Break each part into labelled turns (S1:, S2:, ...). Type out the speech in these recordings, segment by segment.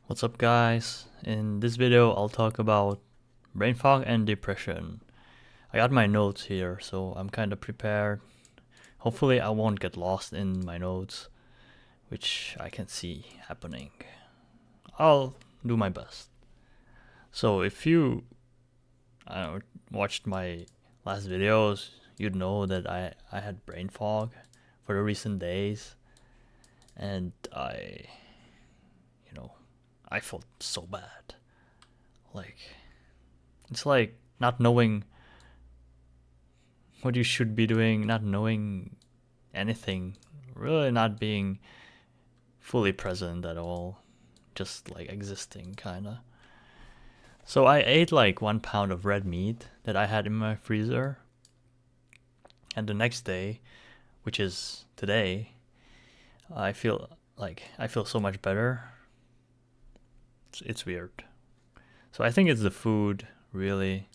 S1: What's up, guys? In this video, I'll talk about brain fog and depression. I got my notes here, so I'm kind of prepared. Hopefully, I won't get lost in my notes, which I can see happening. I'll do my best. So, if you watched my last videos, you'd know that I had brain fog for the recent days, and I felt so bad. It's like not knowing what you should be doing, not knowing anything, really not being fully present at all, just like existing, kinda. So I ate like 1 pound of red meat that I had in my freezer, and the next day, which is today, I feel so much better. It's weird. So I think it's the food, really.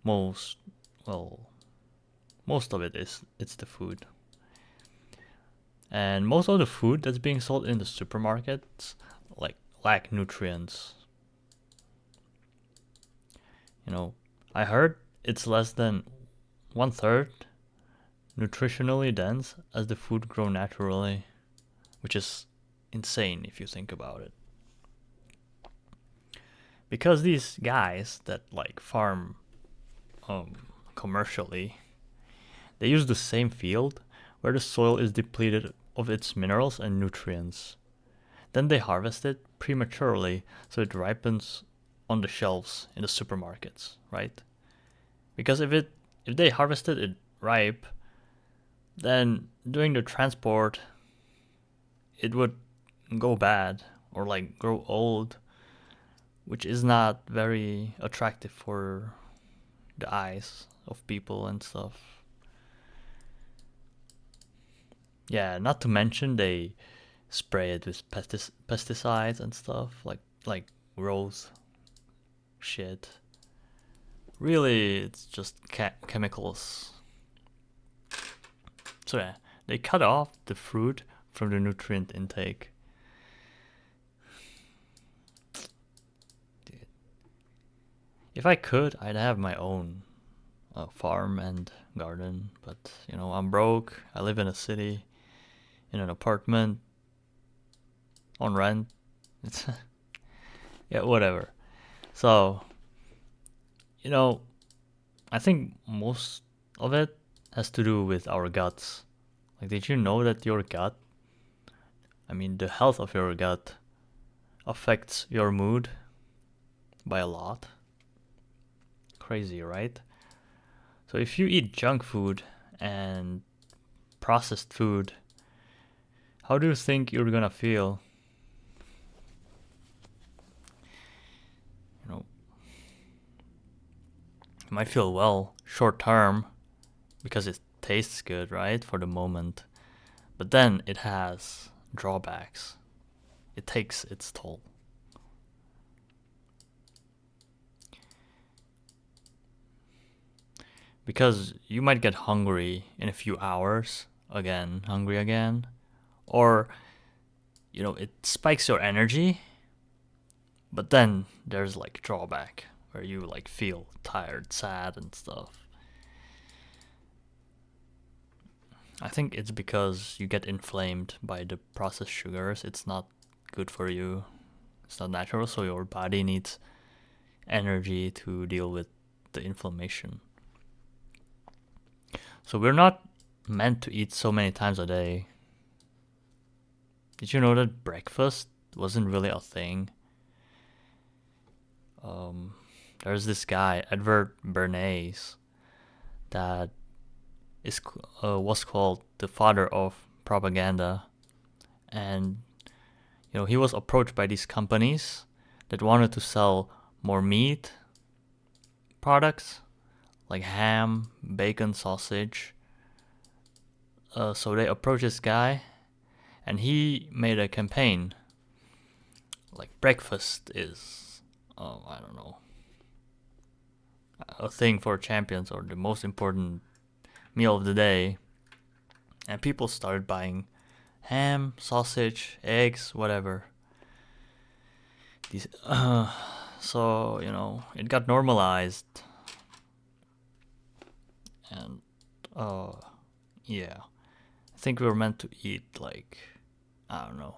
S1: Most well, most of it's the food. And most of the food that's being sold in the supermarkets like lack nutrients. You know, I heard it's less than 1/3 nutritionally dense as the food grown naturally, which is insane if you think about it. Because these guys that like farm commercially, they use the same field where the soil is depleted of its minerals and nutrients. Then they harvest it prematurely so it ripens on the shelves in the supermarkets, right? Because if they harvested it ripe, then during the transport it would go bad or like grow old, which is not very attractive for the eyes of people and stuff. Yeah, not to mention they spray it with pesticides and stuff like growth shit. Really, it's just chemicals. So yeah, they cut off the fruit from the nutrient intake. Dude. If I could, I'd have my own farm and garden, but I'm broke. I live in a city, in an apartment, on rent. It's yeah, whatever. So, you know, I think most of it has to do with our guts. Like, did you know that your gut, the health of your gut affects your mood by a lot? Crazy, right? So, if you eat junk food and processed food, how do you think you're gonna feel? You might feel well short term because it tastes good, right? For the moment. But then it has drawbacks. It takes its toll. Because you might get hungry in a few hours, again, hungry again. Or, it spikes your energy, but then there's like drawback where you like feel tired, sad, and stuff. I think it's because you get inflamed by the processed sugars. It's not good for you. It's not natural, so your body needs energy to deal with the inflammation. So we're not meant to eat so many times a day. Did you know that breakfast wasn't really a thing? There's this guy, Edward Bernays, that was called the father of propaganda, and he was approached by these companies that wanted to sell more meat products like ham, bacon, sausage. So they approached this guy, and he made a campaign. Like breakfast is, I don't know, a thing for champions or the most important meal of the day. And people started buying ham, sausage, eggs, whatever. These, so it got normalized, and yeah, I think we were meant to eat like, I don't know,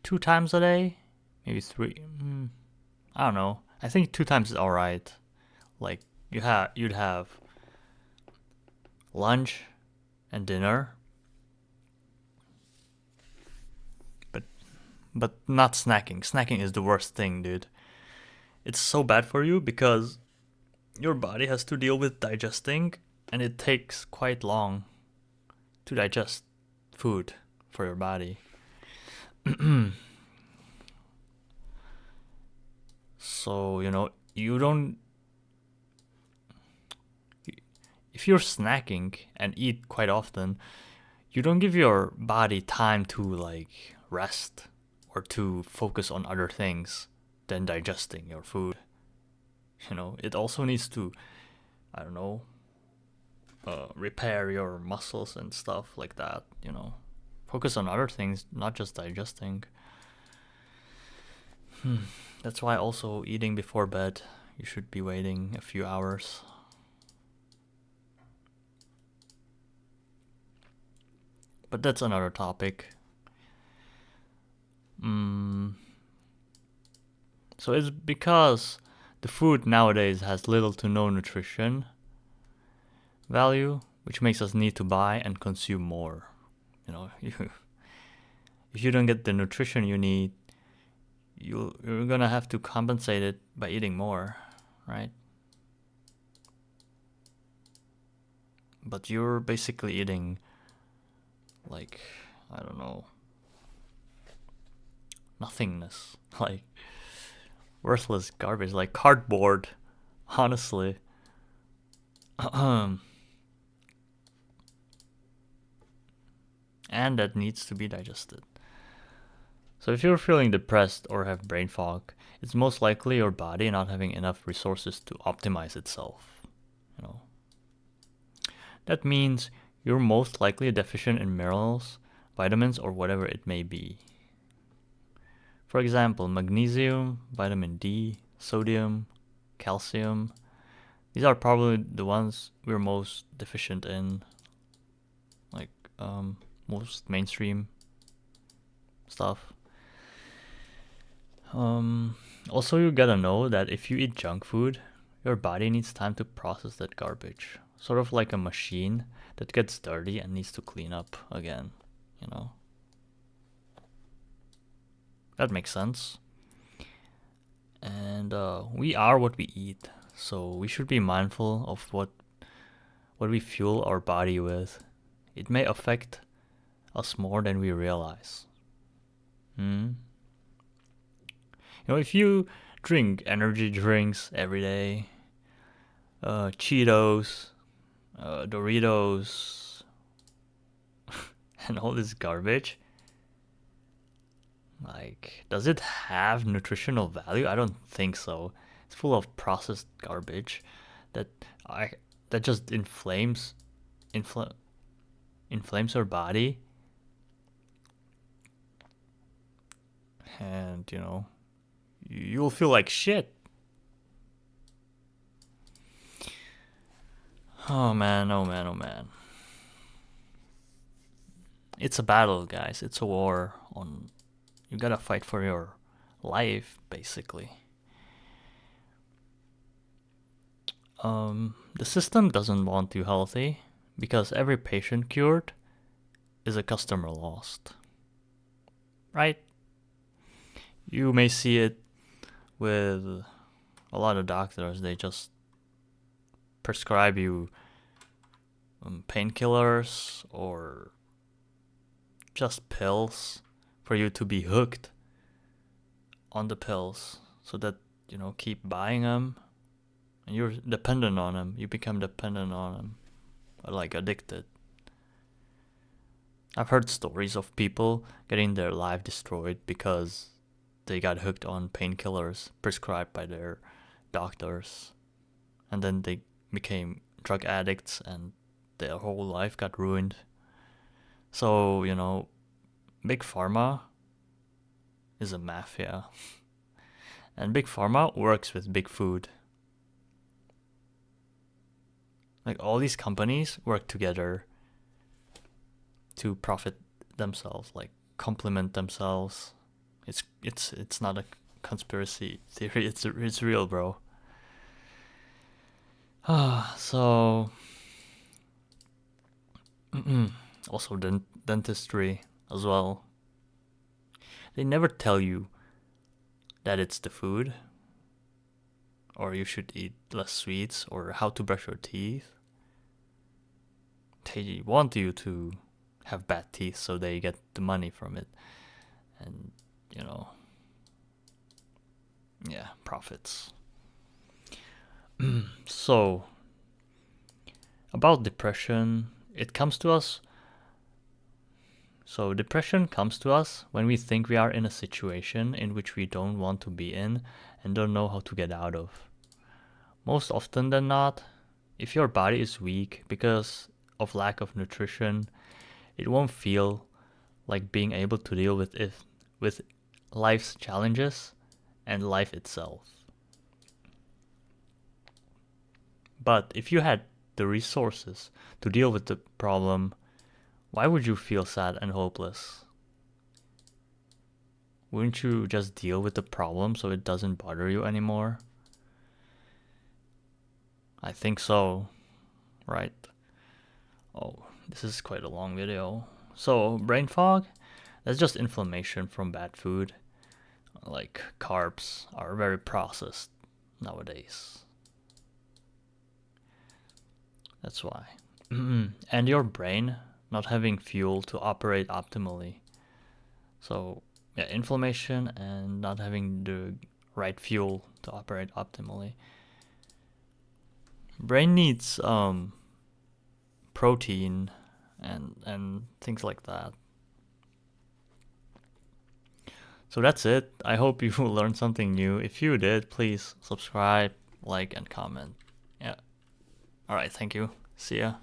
S1: 2 times a day, maybe three. I don't know. I think 2 times is all right. Like you'd have lunch and dinner, but not snacking. Snacking is the worst thing, dude. It's so bad for you because your body has to deal with digesting, and it takes quite long to digest food for your body. So, you don't. If you're snacking and eat quite often, you don't give your body time to like rest or to focus on other things than digesting your food. It also needs to, I don't know, repair your muscles and stuff like that. Focus on other things, not just digesting. That's why also eating before bed, you should be waiting a few hours. But that's another topic. So it's because the food nowadays has little to no nutrition value, which makes us need to buy and consume more. If you don't get the nutrition you need, you're gonna have to compensate it by eating more, right? But you're basically eating like, I don't know, nothingness, like worthless garbage, like cardboard, honestly. And that needs to be digested. So if you're feeling depressed or have brain fog, it's most likely your body not having enough resources to optimize itself. That means you're most likely deficient in minerals, vitamins, or whatever it may be. For example, magnesium, vitamin D, sodium, calcium. These are probably the ones we're most deficient in, like most mainstream stuff. Also, you gotta know that if you eat junk food, your body needs time to process that garbage. Sort of like a machine that gets dirty and needs to clean up again, That makes sense. And we are what we eat, so we should be mindful of what we fuel our body with. It may affect us more than we realize. If you drink energy drinks every day, Cheetos, Doritos, and all this garbage, like, does it have nutritional value? I don't think so. It's full of processed garbage that that just inflames our body, and you'll feel like shit. Oh man, oh man, oh man. It's a battle, guys. It's a war on. You gotta fight for your life, basically. The system doesn't want you healthy because every patient cured is a customer lost. Right? You may see it with a lot of doctors. They just prescribe you painkillers or just pills for you to be hooked on the pills so that keep buying them, and you're dependent on them. You become dependent on them, like addicted. I've heard stories of people getting their life destroyed because they got hooked on painkillers prescribed by their doctors, and then they became drug addicts and their whole life got ruined. So, big pharma is a mafia. And Big Pharma works with Big Food. Like all these companies work together to profit themselves, like complement themselves. It's not a conspiracy theory. It's real, bro. So also dentistry as well. They never tell you that it's the food, or you should eat less sweets, or how to brush your teeth. They want you to have bad teeth so they get the money from it. And, yeah, profits. So, about depression, it comes to us. So, depression comes to us when we think we are in a situation in which we don't want to be in and don't know how to get out of. Most often than not, if your body is weak because of lack of nutrition, it won't feel like being able to deal with life's challenges and life itself. But if you had the resources to deal with the problem, why would you feel sad and hopeless? Wouldn't you just deal with the problem so it doesn't bother you anymore? I think so, right? Oh, this is quite a long video. So, brain fog? That's just inflammation from bad food. Like, carbs are very processed nowadays. That's why. And your brain not having fuel to operate optimally. So, yeah, inflammation and not having the right fuel to operate optimally. Brain needs protein and things like that. So that's it. I hope you learned something new. If you did, please subscribe, like, and comment. Yeah. Alright, thank you. See ya.